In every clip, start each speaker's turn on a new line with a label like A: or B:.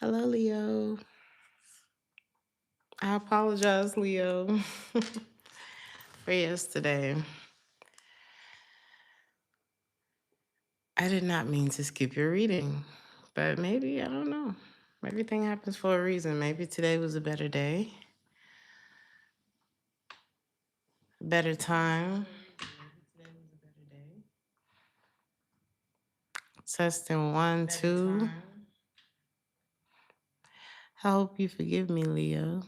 A: Hello, Leo. I apologize, Leo, for yesterday. I did not mean to skip your reading, but maybe, I don't know. Everything happens for a reason. Maybe today was a better day, better time. Maybe today was a better day. Testing one, better two. Time. I hope you forgive me, Leo.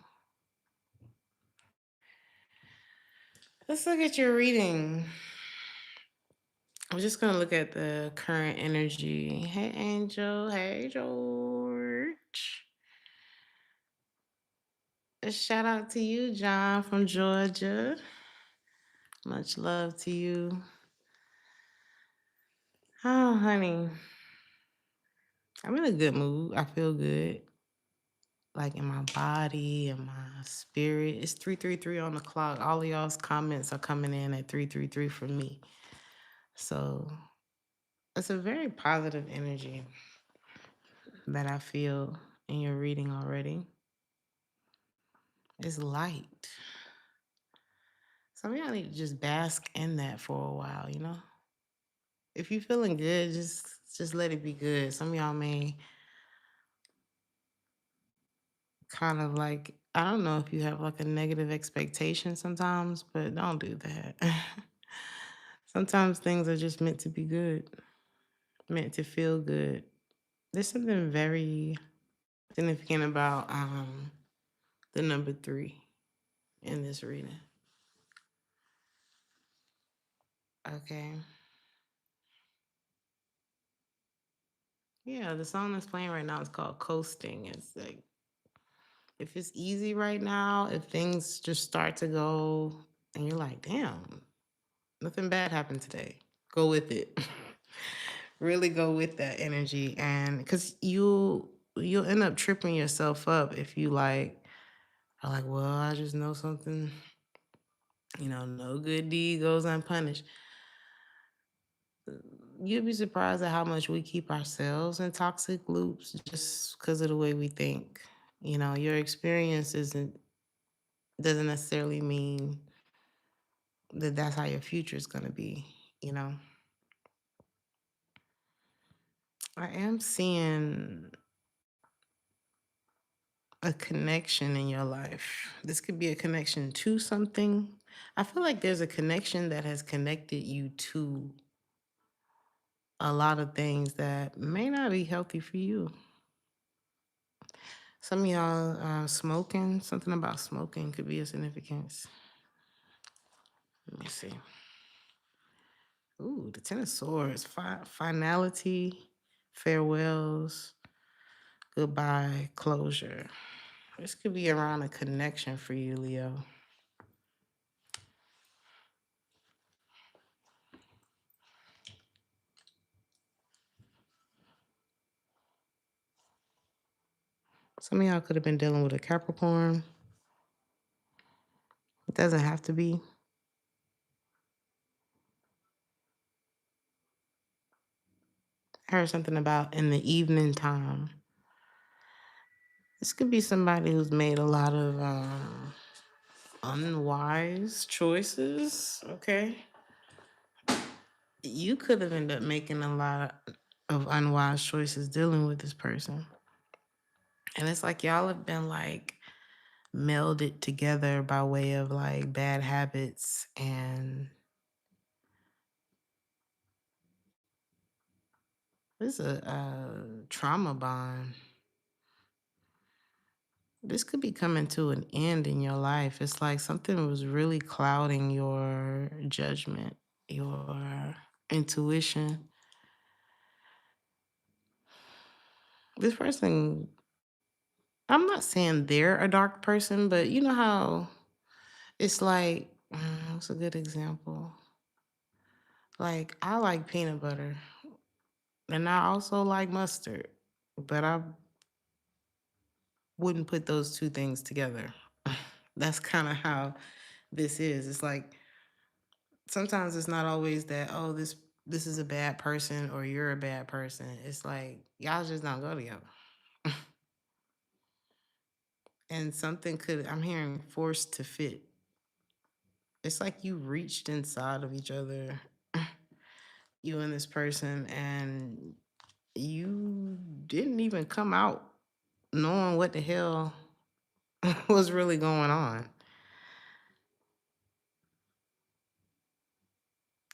A: Let's look at your reading. I'm just going to look at the current energy. Hey, Angel. Hey, George. A shout out to you, John from Georgia. Much love to you. Oh, honey. I'm in a good mood. I feel good. Like in my body and my spirit. It's 333 on the clock. All of y'all's comments are coming in at 333 for me. So it's a very positive energy that I feel in your reading already. It's light. Some of y'all need to just bask in that for a while, you know? If you're feeling good, just let it be good. Some of y'all may kind of like, I don't know if you have like a negative expectation sometimes, but don't do that. Sometimes things are just meant to be good, meant to feel good. There's something very significant about the number 3 in this reading. Okay. Yeah, the song that's playing right now is called Coasting. It's like, if it's easy right now, if things just start to go and you're like, damn, nothing bad happened today, go with it. Really go with that energy. And because you'll end up tripping yourself up if you like are like, well, I just know something, no good deed goes unpunished. You'd be surprised at how much we keep ourselves in toxic loops just because of the way we think. Your experience doesn't necessarily mean that that's how your future is going to be, you know. I am seeing a connection in your life. This could be a connection to something. I feel like there's a connection that has connected you to a lot of things that may not be healthy for you. Some of y'all smoking, something about smoking could be a significance. Let me see. Ooh, the Ten of Swords, finality, farewells, goodbye, closure. This could be around a connection for you, Leo. Some of y'all could have been dealing with a Capricorn. It doesn't have to be. I heard something about in the evening time. This could be somebody who's made a lot of unwise choices, okay? You could have ended up making a lot of unwise choices dealing with this person. And it's like y'all have been like melded together by way of like bad habits and this is a trauma bond. This could be coming to an end in your life. It's like something was really clouding your judgment, your intuition. This person, I'm not saying they're a dark person, but you know how it's like, what's a good example? Like, I like peanut butter and I also like mustard, but I wouldn't put those two things together. That's kind of how this is. It's like sometimes it's not always that, oh, this is a bad person or you're a bad person. It's like y'all just don't go together. And something I'm hearing forced to fit. It's like you reached inside of each other, you and this person, and you didn't even come out knowing what the hell was really going on.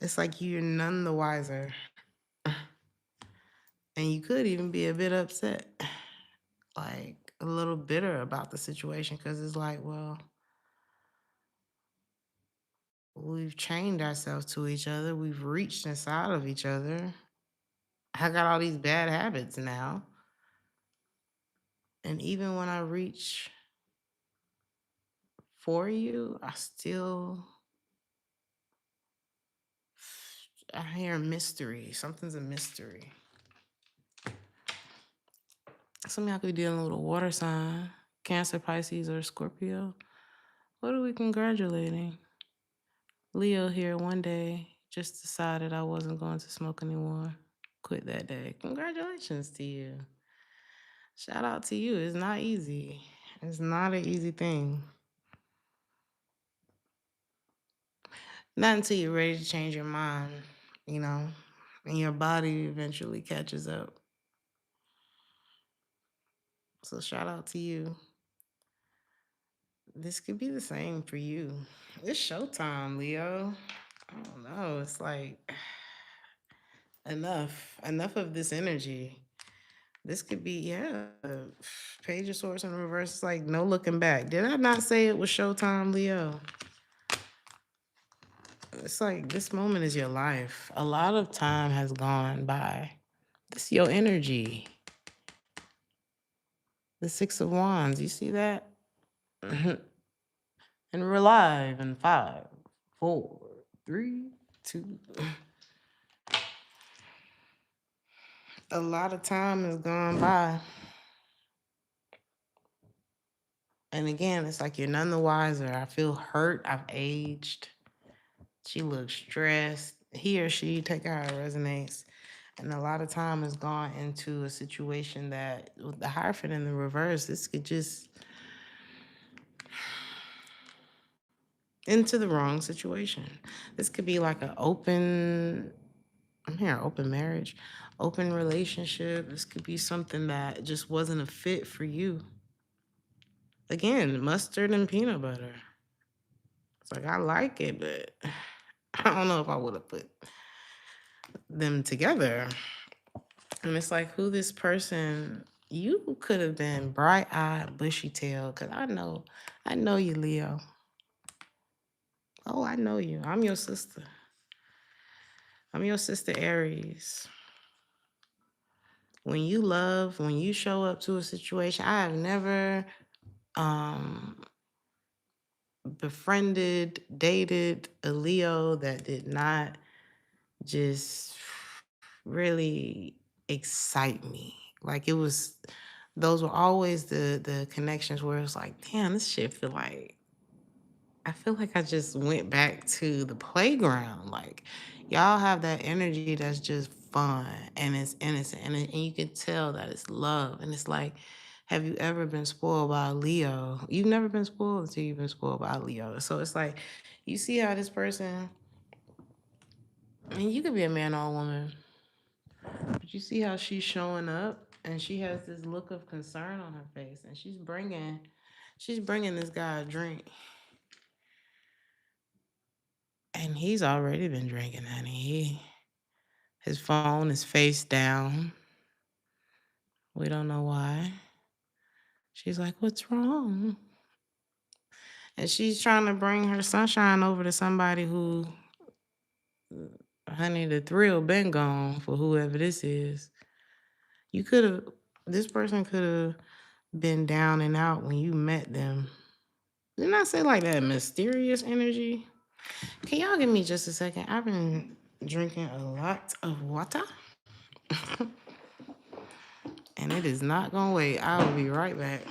A: It's like you're none the wiser. And you could even be a bit upset, like a little bitter about the situation, because it's like, well, we've chained ourselves to each other. We've reached inside of each other. I got all these bad habits now. And even when I reach for you, I hear mystery. Something's a mystery. Some of y'all could be dealing with a water sign, Cancer, Pisces, or Scorpio. What are we congratulating? Leo here one day just decided I wasn't going to smoke anymore. Quit that day. Congratulations to you. Shout out to you. It's not easy. It's not an easy thing. Not until you're ready to change your mind, you know, and your body eventually catches up. So shout out to you. This could be the same for you. It's showtime, Leo. I don't know. It's like enough of this energy. This could be, yeah, Page of Swords in reverse. It's like no looking back. Did I not say it was showtime, Leo? It's like this moment is your life. A lot of time has gone by. This is your energy. The Six of Wands. You see that? And we're live in 5, 4, 3, 2. A lot of time has gone by. And again, it's like you're none the wiser. I feel hurt. I've aged. She looks stressed. He or she, take how it resonates. And a lot of time has gone into a situation that, with the Hierophant in the reverse, this could just into the wrong situation. This could be like I'm hearing open marriage, open relationship. This could be something that just wasn't a fit for you. Again, mustard and peanut butter. It's like, I like it, but I don't know if I would have put them together. And it's like, who this person, you could have been bright-eyed, bushy-tailed, because I know you, Leo. Oh, I know you. I'm your sister. I'm your sister, Aries. When you show up to a situation, I have never befriended, dated a Leo that did not just really excite me. Like those were always the connections where it's like, damn, this shit I feel like I just went back to the playground. Like, y'all have that energy that's just fun and it's innocent, and you can tell that it's love. And it's like, have you ever been spoiled by a Leo? You've never been spoiled until you've been spoiled by a Leo. So it's like, you see how this person, and you could be a man or a woman, but you see how she's showing up and she has this look of concern on her face, and she's bringing this guy a drink. And he's already been drinking, honey. His phone is face down. We don't know why. She's like, what's wrong? And she's trying to bring her sunshine over to somebody who, honey, the thrill been gone for whoever this is. This person could have been down and out when you met them. Didn't I say like that mysterious energy? Can y'all give me just a second? I've been drinking a lot of water. And it is not gonna wait. I will be right back.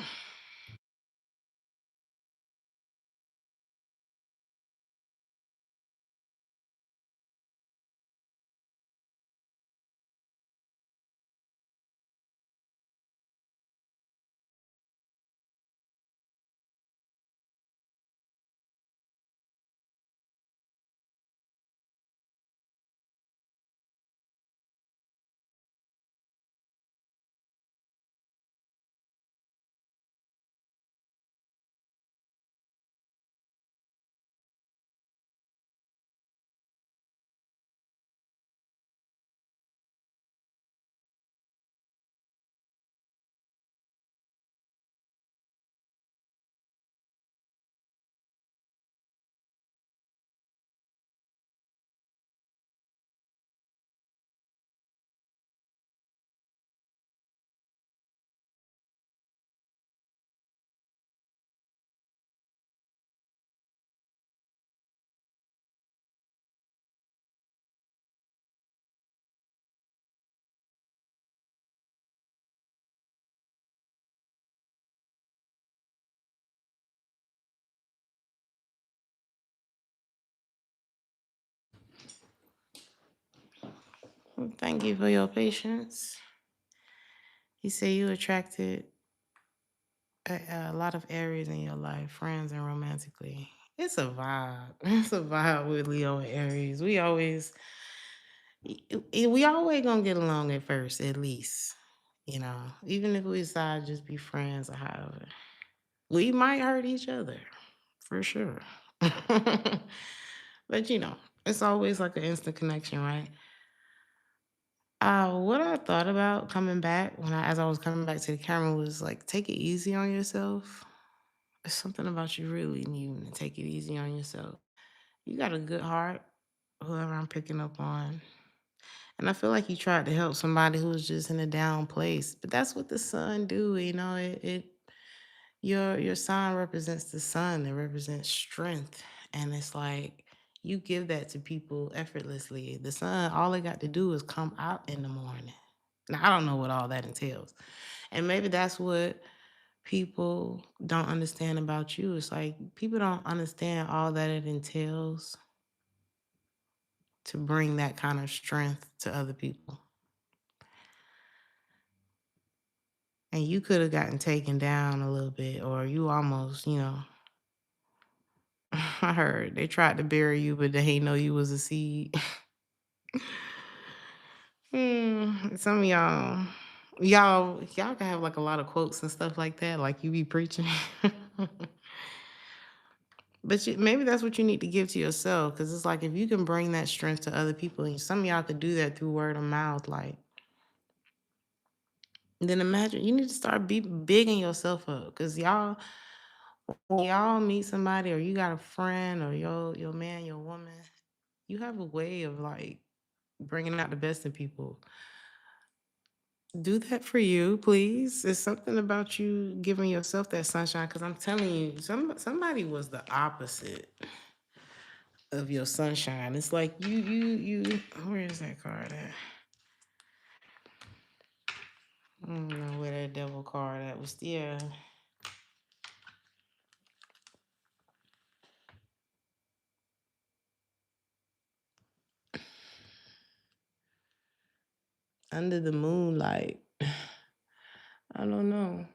A: Thank you for your patience. You say you attracted a lot of areas in your life, friends and romantically. It's a vibe. It's a vibe with Leo and Aries. We always gonna get along at first, at least. Even if we decide to just be friends or however. We might hurt each other, for sure. But it's always like an instant connection, right? What I thought about coming back as I was coming back to the camera was like, take it easy on yourself. There's something about you really needing to take it easy on yourself. You got a good heart, whoever I'm picking up on. And I feel like you tried to help somebody who was just in a down place. But that's what the sun do, your sign represents the sun. It represents strength. And it's like you give that to people effortlessly. The sun, all they got to do is come out in the morning. Now I don't know what all that entails. And maybe that's what people don't understand about you. It's like people don't understand all that it entails to bring that kind of strength to other people. And you could have gotten taken down a little bit, or you almost, I heard they tried to bury you, but they ain't know you was a seed. Some of y'all can have like a lot of quotes and stuff like that, like you be preaching. But maybe that's what you need to give to yourself, because it's like if you can bring that strength to other people, and some of y'all could do that through word of mouth, like, then imagine you need to start bigging yourself up, because when y'all meet somebody or you got a friend or your man, your woman, you have a way of like bringing out the best in people. Do that for you, please. It's something about you giving yourself that sunshine, because I'm telling you, somebody was the opposite of your sunshine. It's like you. Where is that card at? I don't know where that devil card at was. Yeah. Under the moonlight. I don't know.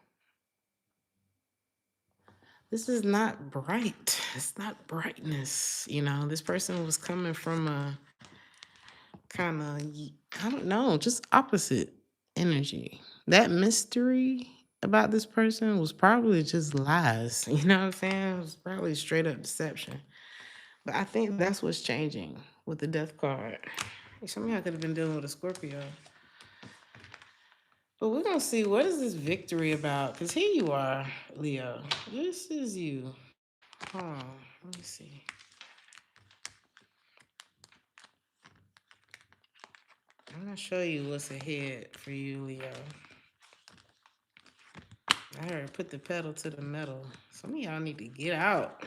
A: This is not bright. It's not brightness. This person was coming from a kind of, I don't know, just opposite energy. That mystery about this person was probably just lies. You know what I'm saying? It was probably straight up deception. But I think that's what's changing with the death card. Some of y'all could have been dealing with a Scorpio. But we're going to see, what is this victory about? Because here you are, Leo. This is you. Hold on. Let me see. I'm going to show you what's ahead for you, Leo. I heard put the pedal to the metal. Some of y'all need to get out.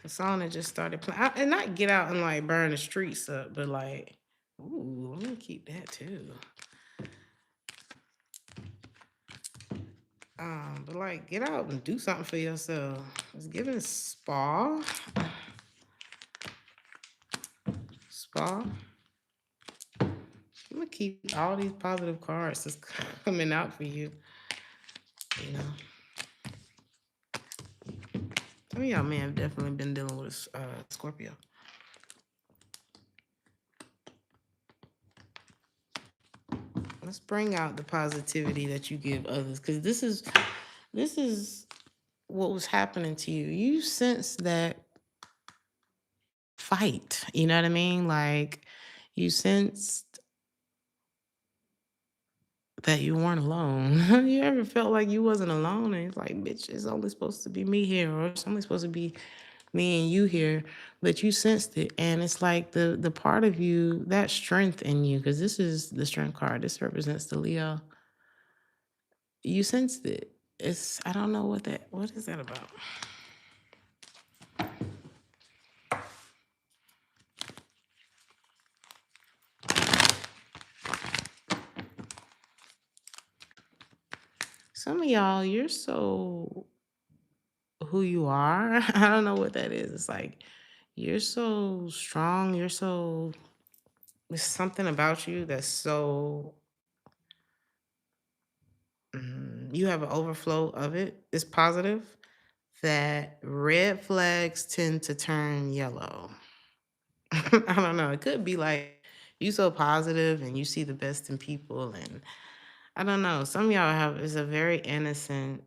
A: The song that just started playing. And not get out and like burn the streets up, but like, ooh, let me keep that too. But like, get out and do something for yourself. It's giving spa. Spa. I'm gonna keep all these positive cards that's coming out for you. Some of y'all may have definitely been dealing with Scorpio. Let's bring out the positivity that you give others, because this is what was happening to you. You sense that fight. You know what I mean? Like, you sensed that you weren't alone. You ever felt like you wasn't alone? And it's like, bitch, it's only supposed to be me here, or it's only supposed to be me and you here. But you sensed it. And it's like the part of you, that strength in you, because this is the strength card. This represents the Leo. You sensed it. I don't know what is that about? Some of y'all, you're so who you are. I don't know what that is. It's like you're so strong. You're so There's something about you that's so you have an overflow of it. It's positive that red flags tend to turn yellow. I don't know. It could be like you so positive and you see the best in people, and I don't know. Some of y'all have is a very innocent.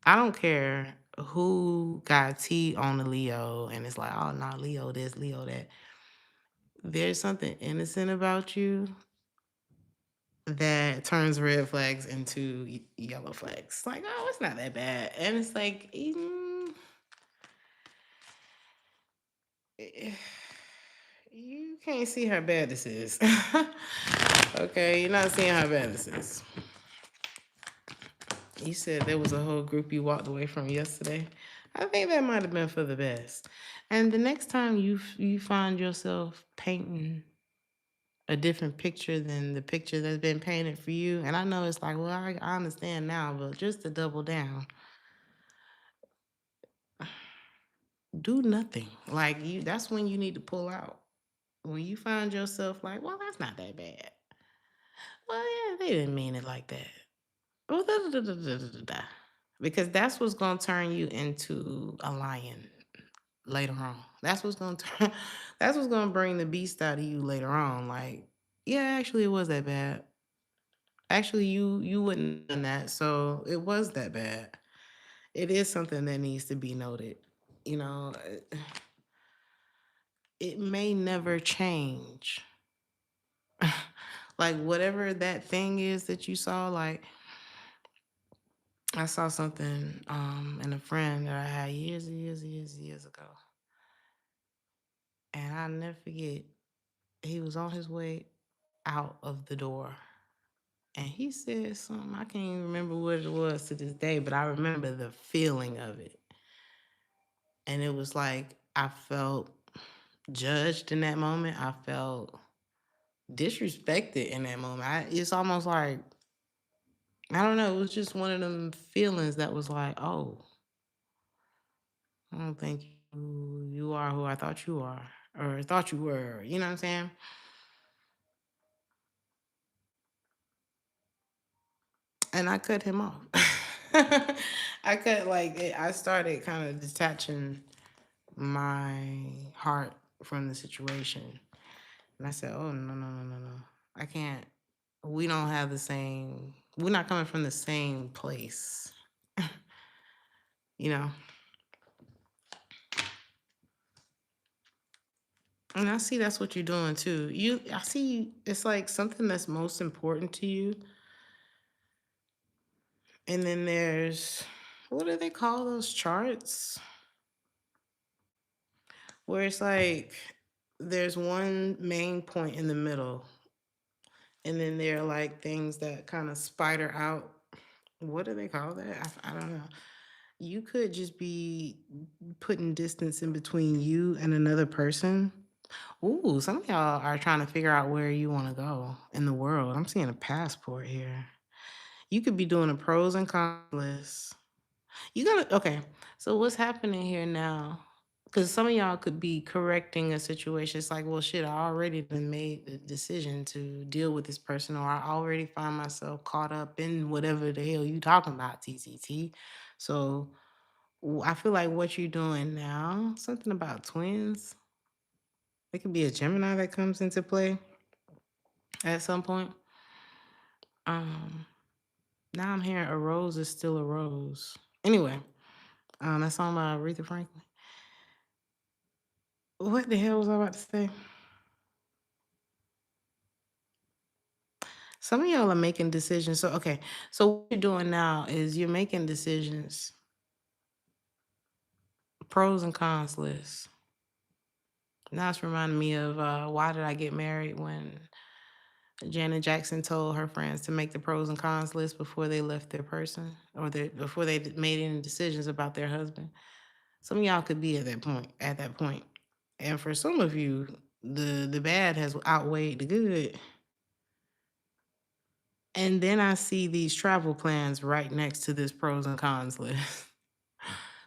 A: I don't care who got T on the Leo and it's like, oh no, Leo this, Leo that. There's something innocent about you that turns red flags into yellow flags. Like, oh, it's not that bad. And it's like, eh, you can't see how bad this is. Okay, you're not seeing how bad this is. You said there was a whole group you walked away from yesterday. I think that might have been for the best. And the next time you find yourself painting a different picture than the picture that's been painted for you, and I know it's like, well, I understand now, but just to double down, do nothing. Like that's when you need to pull out. When you find yourself like, well, that's not that bad. Well, yeah, they didn't mean it like that. Well, da, da, da, da, da, da, da. Because that's what's gonna turn you into a lion later on. That's what's gonna turn. That's what's gonna bring the beast out of you later on. Like, yeah, actually, it was that bad. Actually, you wouldn't have done that, so it was that bad. It is something that needs to be noted. You know, it may never change. Like whatever that thing is that you saw, like I saw something in a friend that I had years ago. And I'll never forget, he was on his way out of the door. And he said something, I can't even remember what it was to this day, but I remember the feeling of it. And it was like I felt judged in that moment. I felt disrespected in that moment. It's almost like, I don't know, it was just one of them feelings that was like, oh, I don't think you are who I thought you are or thought you were. You know what I'm saying? And I cut him off. I started kind of detaching my heart from the situation. And I said, oh, no, no, no, no, no. I can't. We don't have the same, we're not coming from the same place, you know? And I see that's what you're doing too. I see it's like something that's most important to you. And then there's, what do they call those charts? Where it's like there's one main point in the middle, and then there are like things that kind of spider out. What do they call that? I don't know. You could just be putting distance in between you and another person. Ooh, some of y'all are trying to figure out where you want to go in the world. I'm seeing a passport here. You could be doing a pros and cons list. You gotta okay. So what's happening here now? Because some of y'all could be correcting a situation. It's like, well, shit, I already done made the decision to deal with this person, or I already find myself caught up in whatever the hell you talking about, TTT. So I feel like what you're doing now, something about twins. It could be a Gemini that comes into play at some point. Um, Now I'm hearing a rose is still a rose. Anyway, that song by Aretha Franklin. What the hell was I about to say? Some of y'all are making decisions. So okay, so what you're doing now is you're making decisions, pros and cons list. Now it's reminding me of Why Did I Get Married, when Janet Jackson told her friends to make the pros and cons list before they left their person, or before they made any decisions about their husband. Some of y'all could be at that point. At that point, and for some of you, the bad has outweighed the good. And then I see these travel plans right next to this pros and cons list.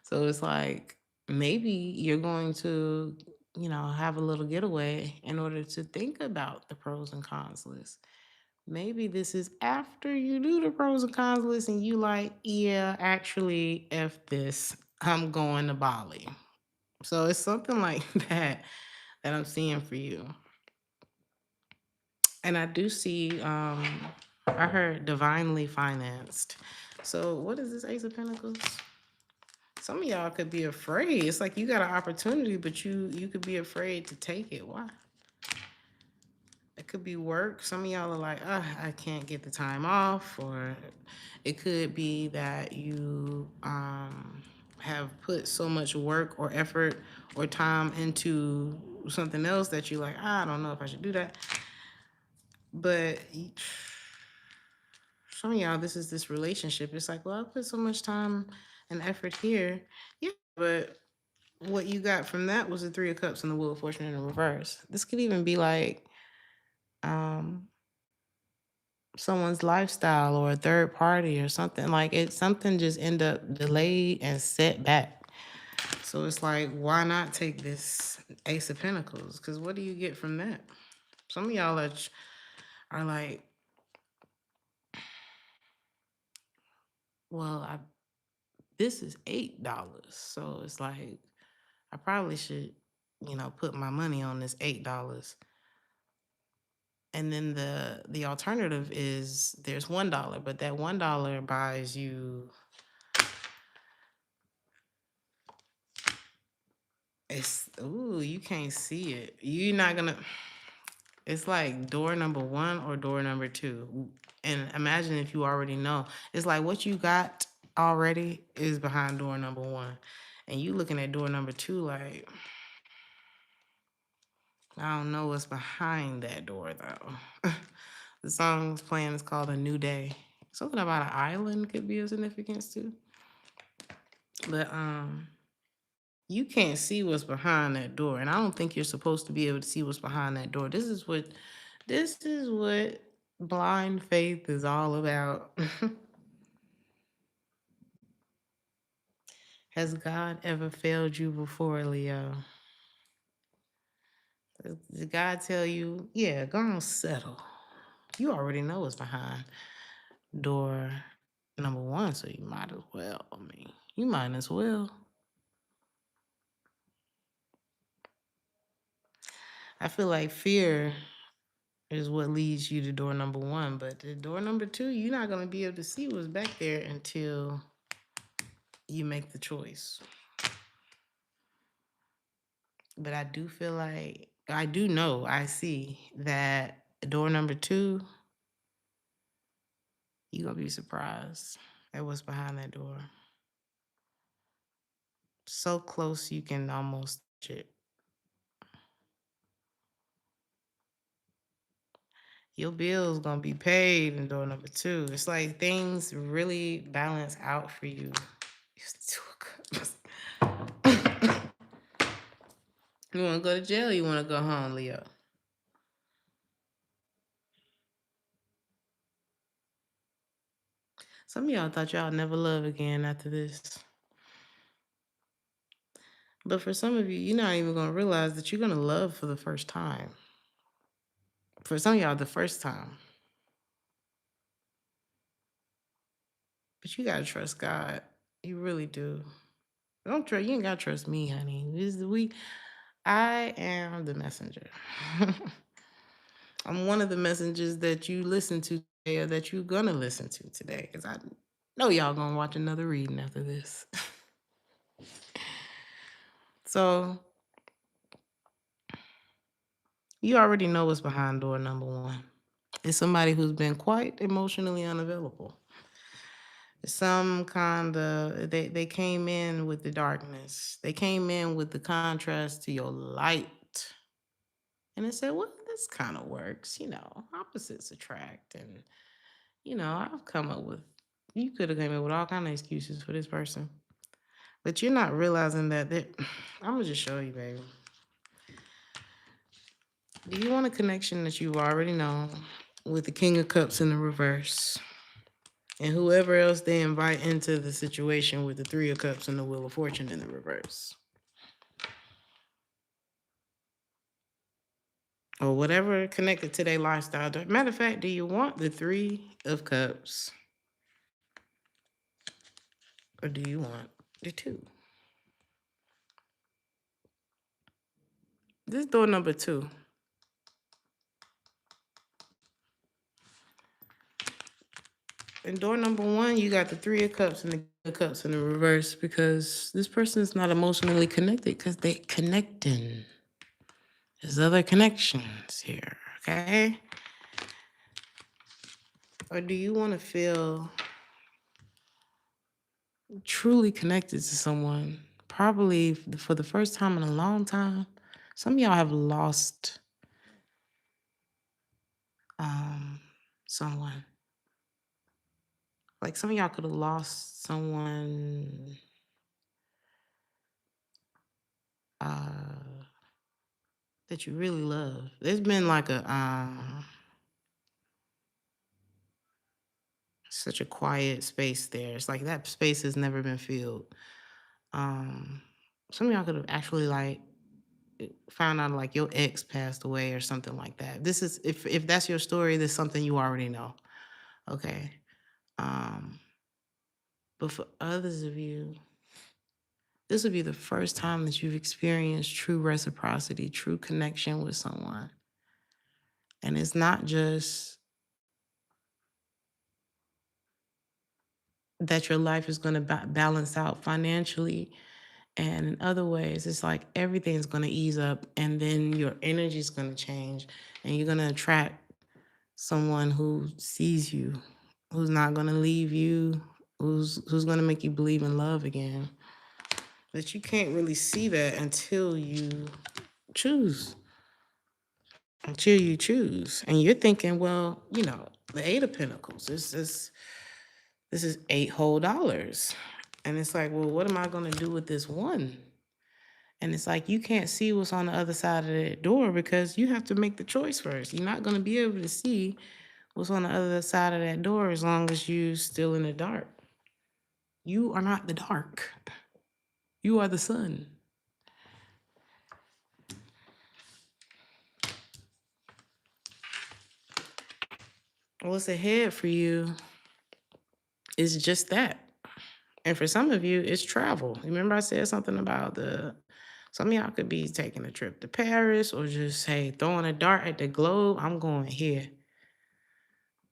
A: So it's like maybe you're going to. have a little getaway in order to think about the pros and cons list. Maybe this is after you do the pros and cons list and you like, yeah, actually, F this. I'm going to Bali. So it's something like that I'm seeing for you. And I do see, I heard divinely financed. So what is this Ace of Pentacles? Some of y'all could be afraid. It's like you got an opportunity, but you could be afraid to take it. Why? It could be work. Some of y'all are like, I can't get the time off. Or it could be that you have put so much work or effort or time into something else that you're like, I don't know if I should do that. But some of y'all, this is this relationship. It's like, well, I put so much time and effort here. Yeah, but what you got from that was the Three of Cups and the Wheel of Fortune in the reverse. This could even be like um someone's lifestyle or a third party or something. Like something just end up delayed and set back. So it's like, why not take this Ace of Pentacles? Because what do you get from that? Some of y'all are like, well, this is $8. So it's like, I probably should, put my money on this $8. And then the alternative is there's $1, but that $1 buys you, you can't see it. You're not gonna, it's like door number 1 or door number 2. And imagine if you already know. It's like what you got already is behind door number 1. And you looking at door number 2 like, I don't know what's behind that door though. The song's playing is called A New Day. Something about an island could be of significance too. But you can't see what's behind that door. And I don't think you're supposed to be able to see what's behind that door. This is what blind faith is all about. Has God ever failed you before, Leo? Did God tell you, yeah, go on settle? You already know what's behind door number 1, so you might as well. You might as well. I feel like fear is what leads you to door number 1, but the door number 2, you're not going to be able to see what's back there until you make the choice. But I do feel like, I see that door number 2, you're going to be surprised at what's behind that door. So close you can almost touch it. Your bill's going to be paid in door number 2. It's like things really balance out for you. You want to go to jail or you want to go home, Leo? Some of y'all thought y'all never love again after this. But for some of you, you're not even going to realize that you're going to love for the first time. For some of y'all, the first time. But you got to trust God. You really do. You ain't got to trust me, honey. I am the messenger. I'm one of the messengers that you listen to today or that you're going to listen to today. Because I know y'all going to watch another reading after this. So you already know what's behind door number 1. It's somebody who's been quite emotionally unavailable. Some kind of, they came in with the darkness. They came in with the contrast to your light. And they said, well, this kind of works, opposites attract. And, I've come up with, you could have came up with all kind of excuses for this person. But you're not realizing that, I'm going to just show you, baby. Do you want a connection that you already know with the King of Cups in the reverse? And whoever else they invite into the situation with the Three of Cups and the Wheel of Fortune in the reverse. or whatever connected to their lifestyle. Matter of fact, do you want the Three of Cups or do you want the Two? This is door number 2. In door number 1, you got the Three of Cups and the King of Cups in the reverse because this person is not emotionally connected because they're connecting. There's other connections here, okay? Or do you want to feel truly connected to someone? Probably for the first time in a long time. Some of y'all have lost someone. Like some of y'all could have lost someone that you really love. There's been like such a quiet space there. It's like that space has never been filled. Some of y'all could have actually like found out like your ex passed away or something like that. This is if that's your story, this is something you already know. Okay. But for others of you, this would be the first time that you've experienced true reciprocity, true connection with someone. And it's not just that your life is going to balance out financially and in other ways. It's like everything's going to ease up and then your energy is going to change and you're going to attract someone who sees you, who's not going to leave you, who's going to make you believe in love again. But you can't really see that until you choose. Until you choose. And you're thinking, well, the Eight of Pentacles, this is $8 whole. And it's like, well, what am I going to do with this one? And it's like, you can't see what's on the other side of that door because you have to make the choice first. You're not going to be able to see what's on the other side of that door as long as you're still in the dark. You are not the dark. You are the sun. What's ahead for you is just that. And for some of you, it's travel. Remember I said something about some of y'all could be taking a trip to Paris or just, hey, throwing a dart at the globe. I'm going here.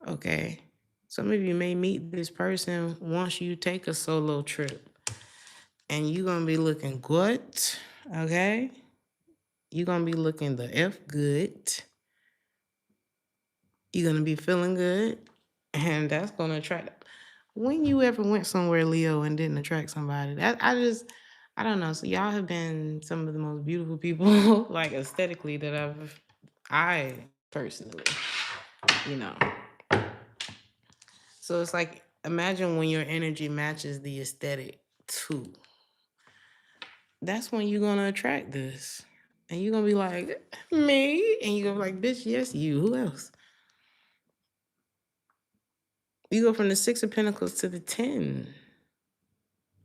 A: Okay. Some of you may meet this person once you take a solo trip. And you're going to be looking good. Okay. You're going to be looking the F good. You're going to be feeling good. And that's going to attract. When you ever went somewhere, Leo, and didn't attract somebody? I don't know. So y'all have been some of the most beautiful people, like aesthetically, that I personally, you know. So it's like, imagine when your energy matches the aesthetic too. That's when you're going to attract this. And you're going to be like, me? And you're going to be like, bitch, yes, you. Who else? You go from the 6 of Pentacles to the 10.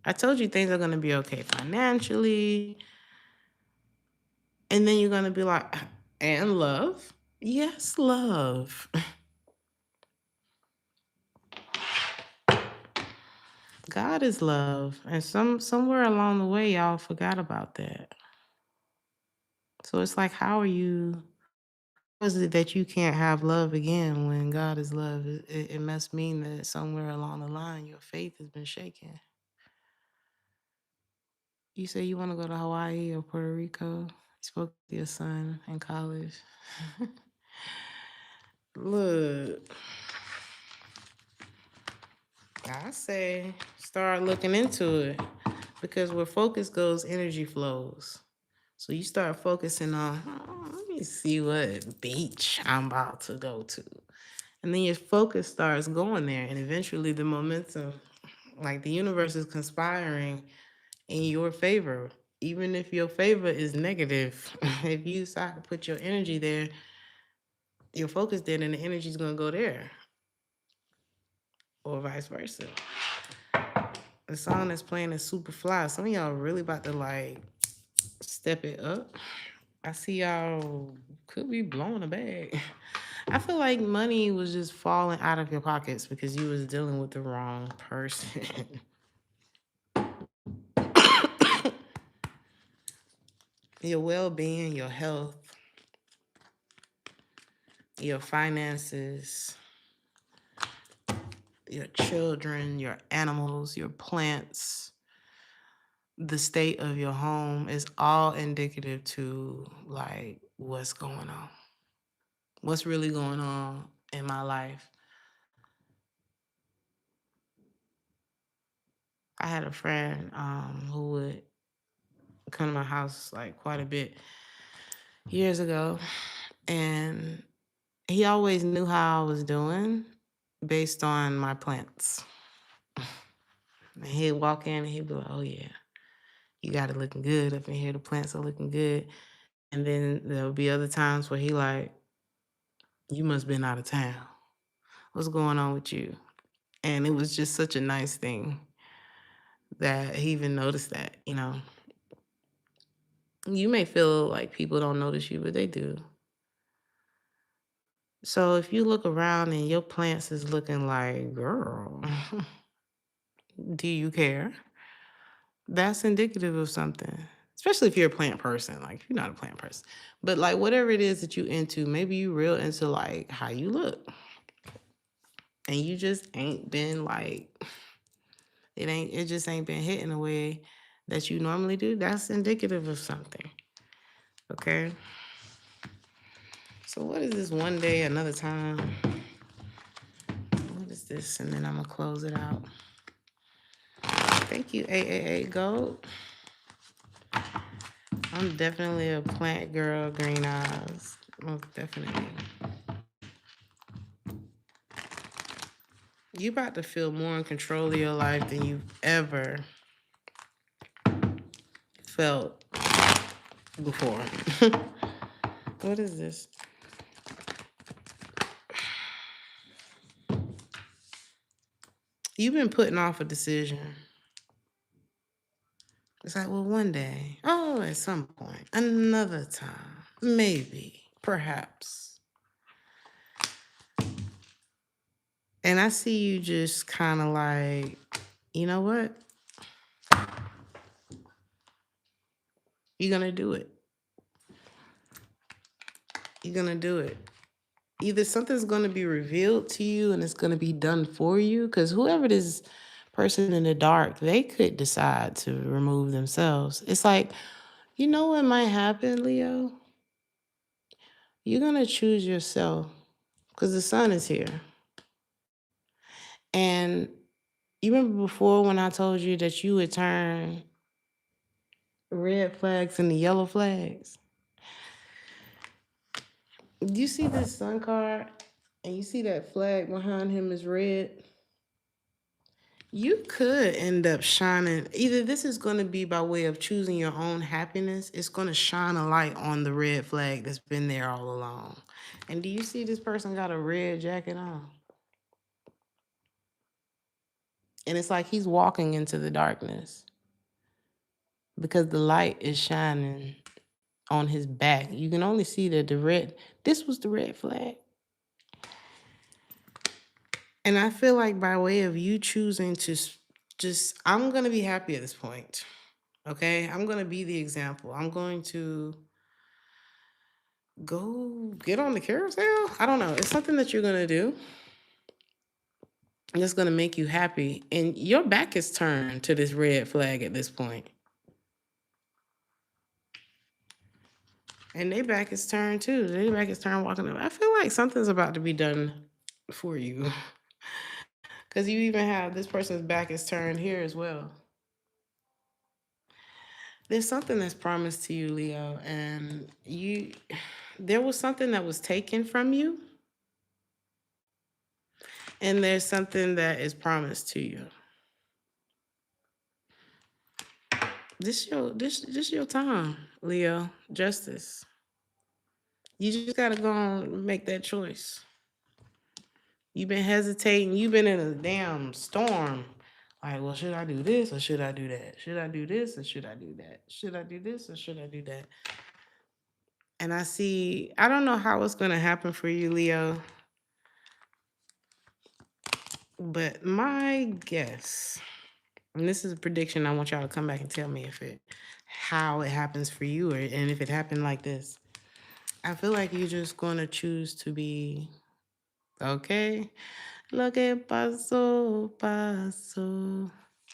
A: I told you things are going to be okay financially. And then you're going to be like, and love? Yes, love. God is love. And somewhere along the way, y'all forgot about that. So it's like, how is it that you can't have love again when God is love? It must mean that somewhere along the line, your faith has been shaken. You say you want to go to Hawaii or Puerto Rico. You spoke to your son in college. Look, I say start looking into it because where focus goes, energy flows. So you start focusing on, let me see what beach I'm about to go to. And then your focus starts going there. And eventually the momentum, like the universe is conspiring in your favor. Even if your favor is negative, if you decide to put your energy there, your focus there, then the energy is going to go there. Or vice versa. The song that's playing is super fly. Some of y'all really about to like step it up. I see y'all could be blowing a bag. I feel like money was just falling out of your pockets because you was dealing with the wrong person. Your well-being, your health, your finances, your children, your animals, your plants, the state of your home is all indicative to like what's going on. What's really going on in my life. I had a friend who would come to my house like quite a bit years ago, and he always knew how I was doing based on my plants. And he'd walk in and he'd be like, "Oh yeah, you got it looking good up in here. The plants are looking good." And then there'll be other times where he like, "You must been out of town. What's going on with you?" And it was just such a nice thing that he even noticed that, you know. You may feel like people don't notice you, but they do. So if you look around and your plants is looking like, girl, do you care? That's indicative of something. Especially if you're a plant person. Like if you're not a plant person. But like whatever it is that you into, maybe you real into like how you look. And you just ain't been like, it just ain't been hitting the way that you normally do. That's indicative of something. Okay. So what is this one day, another time? What is this? And then I'm gonna close it out. Thank you, AAA Gold. I'm definitely a plant girl, green eyes. Most definitely. You about to feel more in control of your life than you've ever felt before. What is this? You've been putting off a decision. It's like, well, one day, oh, at some point, another time, maybe, perhaps. And I see you just kind of like, you know what? You're going to do it. You're going to do it. Either something's going to be revealed to you and it's going to be done for you, because whoever this person in the dark, they could decide to remove themselves. It's like, you know what might happen, Leo? You're going to choose yourself because the sun is here. And you remember before when I told you that you would turn red flags into yellow flags? You see this sun card and you see that flag behind him is red? You could end up shining. Either this is going to be by way of choosing your own happiness. It's going to shine a light on the red flag that's been there all along. And do you see this person got a red jacket on? And it's like he's walking into the darkness because the light is shining on his back. You can only see that this was the red flag. And I feel like by way of you choosing to just, I'm going to be happy at this point. Okay? I'm going to be the example. I'm going to go get on the carousel. I don't know. It's something that you're going to do. And it's going to make you happy. And your back is turned to this red flag at this point. And their back is turned too. Their back is turned walking up. I feel like something's about to be done for you. Because you even have this person's back is turned here as well. There's something that's promised to you, Leo, and there was something that was taken from you, and there's something that is promised to you. This your time, Leo. Justice. You just gotta go and make that choice. You've been hesitating. You've been in a damn storm. Like, well, should I do this or should I do that? Should I do this or should I do that? Should I do this or should I do that? And I don't know how it's going to happen for you, Leo, but my guess, and this is a prediction, I want y'all to come back and tell me how it happens for you, and if it happened like this. I feel like you're just going to choose to be okay. Lo que pasó, pasó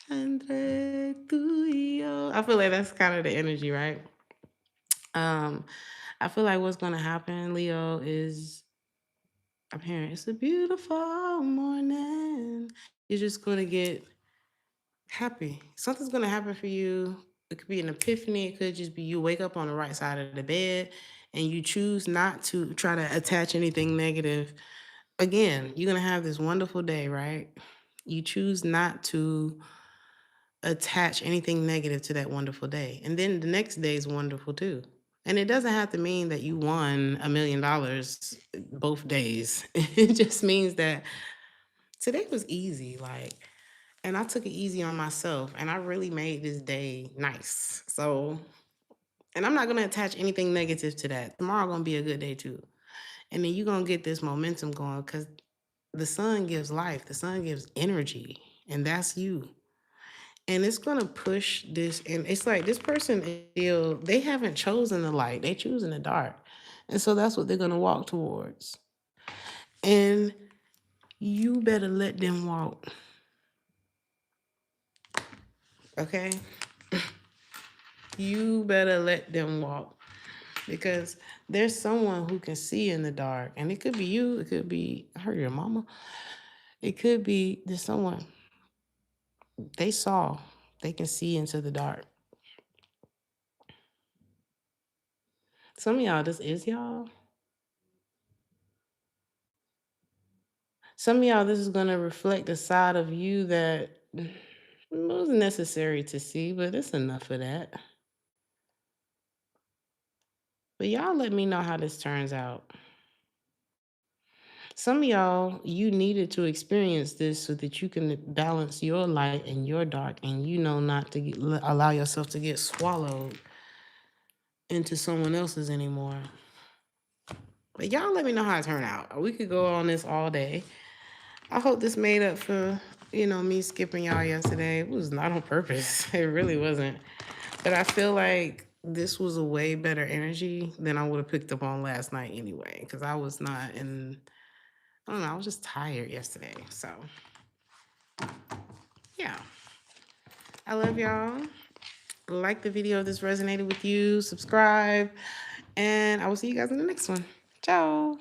A: entre tú y yo. I feel like that's kind of the energy, right? Um, I feel like what's gonna happen, Leo, is apparent. It's a beautiful morning. You're just gonna get happy. Something's gonna happen for you. It could be an epiphany. It could just be you wake up on the right side of the bed and you choose not to try to attach anything negative. Again, you're gonna have this wonderful day, right? You choose not to attach anything negative to that wonderful day. And then the next day is wonderful too. And it doesn't have to mean that you won $1 million both days. It just means that today was easy. And I took it easy on myself and I really made this day nice. So, and I'm not going to attach anything negative to that. Tomorrow going to be a good day too. And then you're going to get this momentum going because the sun gives life, the sun gives energy, and that's you. And it's gonna push this, and it's like this person they haven't chosen the light, they choosing the dark. And so that's what they're gonna walk towards. And you better let them walk. Okay? You better let them walk. Because there's someone who can see in the dark. And it could be you, it could be her, your mama. It could be there's someone they saw, they can see into the dark. Some of y'all, this is y'all. Some of y'all, this is going to reflect a side of you that wasn't necessary to see, but it's enough of that. But y'all let me know how this turns out. Some of y'all, you needed to experience this so that you can balance your light and your dark, and you know not to allow yourself to get swallowed into someone else's anymore. But y'all let me know how it turned out. We could go on this all day. I hope this made up for, me skipping y'all yesterday. It was not on purpose. It really wasn't. But I feel like this was a way better energy than I would have picked up on last night anyway. Because I was not I don't know, I was just tired yesterday. So, yeah. I love y'all. Like the video if this resonated with you. Subscribe. And I will see you guys in the next one. Ciao.